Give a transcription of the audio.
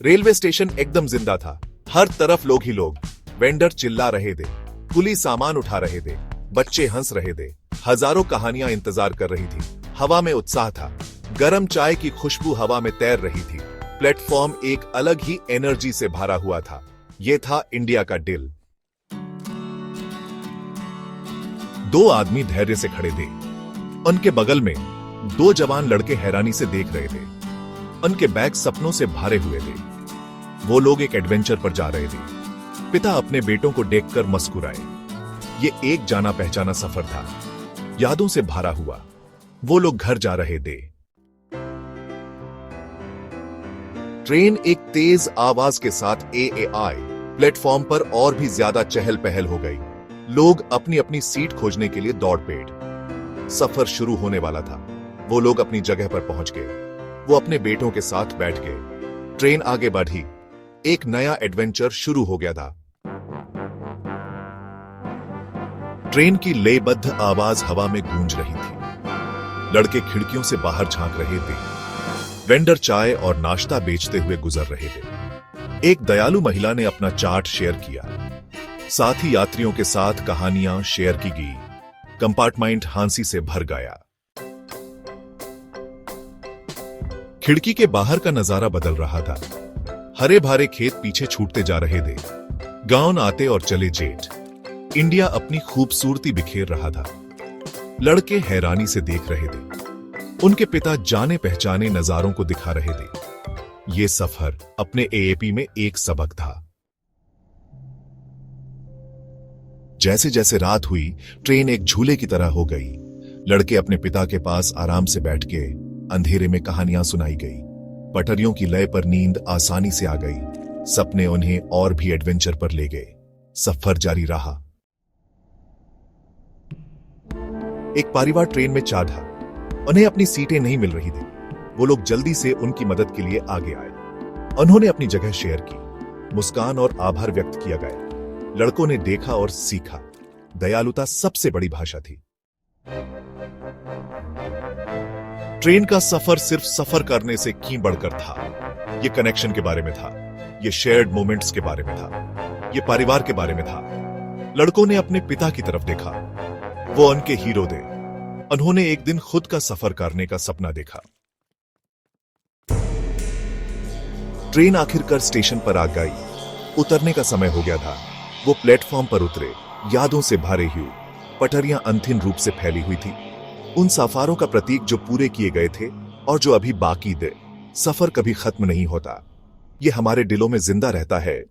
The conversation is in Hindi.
रेलवे स्टेशन एकदम जिंदा था। हर तरफ लोग ही लोग। वेंडर चिल्ला रहे थे, कुली सामान उठा रहे थे, बच्चे हंस रहे थे। हजारों कहानियां इंतजार कर रही थी। हवा में उत्साह था। गरम चाय की खुशबू हवा में तैर रही थी। प्लेटफॉर्म एक अलग ही एनर्जी से भरा हुआ था। यह था इंडिया का दिल। दो आदमी धैर्य से खड़े थे। उनके बगल में दो जवान लड़के हैरानी से देख रहे थे। उनके बैग सपनों से भरे हुए थे। वो लोग एक एडवेंचर पर जा रहे थे। पिता अपने बेटों को देखकर मुस्कुराए। ये एक जाना पहचाना सफर था, यादों से भरा हुआ। वो लोग घर जा रहे थे। ट्रेन एक तेज आवाज के साथ आई। प्लेटफॉर्म पर और भी ज्यादा चहल पहल हो गई। लोग अपनी अपनी सीट खोजने के लिए दौड़ पड़े। सफर शुरू होने वाला था। वो लोग अपनी जगह पर पहुंच गए। वो अपने बेटों के साथ बैठ गए। ट्रेन आगे बढ़ी। एक नया एडवेंचर शुरू हो गया था। ट्रेन की लयबद्ध आवाज हवा में गूंज रही थी। लड़के खिड़कियों से बाहर झांक रहे थे। वेंडर चाय और नाश्ता बेचते हुए गुजर रहे थे। एक दयालु महिला ने अपना चार्ट शेयर किया। साथ ही यात्रियों के साथ कहानियां शेयर की गई। कंपार्टमेंट हंसी से भर गया। खिड़की के बाहर का नजारा बदल रहा था। हरे भरे खेत पीछे छूटते जा रहे थे। गांव आते और चले जेठ। इंडिया अपनी खूबसूरती बिखेर रहा था। लड़के हैरानी से देख रहे थे। उनके पिता जाने पहचाने नजारों को दिखा रहे थे। ये सफर अपने एएपी में एक सबक था। जैसे जैसे रात हुई, ट्रेन एक झूले की तरह हो गई। लड़के अपने पिता के पास आराम से बैठ के अंधेरे में कहानियां सुनाई गई। पटरियों की लय पर नींद आसानी से आ गई। सपने उन्हें और भी एडवेंचर पर ले गए। सफर जारी रहा। एक परिवार ट्रेन में चढ़ा। उन्हें अपनी सीटें नहीं मिल रही थी। वो लोग जल्दी से उनकी मदद के लिए आगे आए। उन्होंने अपनी जगह शेयर की। मुस्कान और आभार व्यक्त किया गया। लड़कों ने देखा और सीखा। दयालुता सबसे बड़ी भाषा थी। ट्रेन का सफर सिर्फ सफर करने से क्यों बढ़कर था। यह कनेक्शन के बारे में था। यह शेयर्ड मोमेंट्स के बारे में था। यह परिवार के बारे में था। लड़कों ने अपने पिता की तरफ देखा। वो उनके हीरो थे। उन्होंने एक दिन खुद का सफर करने का सपना देखा। ट्रेन आखिरकार स्टेशन पर आ गई। उतरने का समय हो गया था। वो प्लेटफॉर्म पर उतरे। यादों से भरे हुए। पटरियां अंतिम रूप से फैली हुई थी। उन सफारों का प्रतीक जो पूरे किए गए थे और जो अभी बाकी थे। सफर कभी खत्म नहीं होता। ये हमारे दिलों में जिंदा रहता है।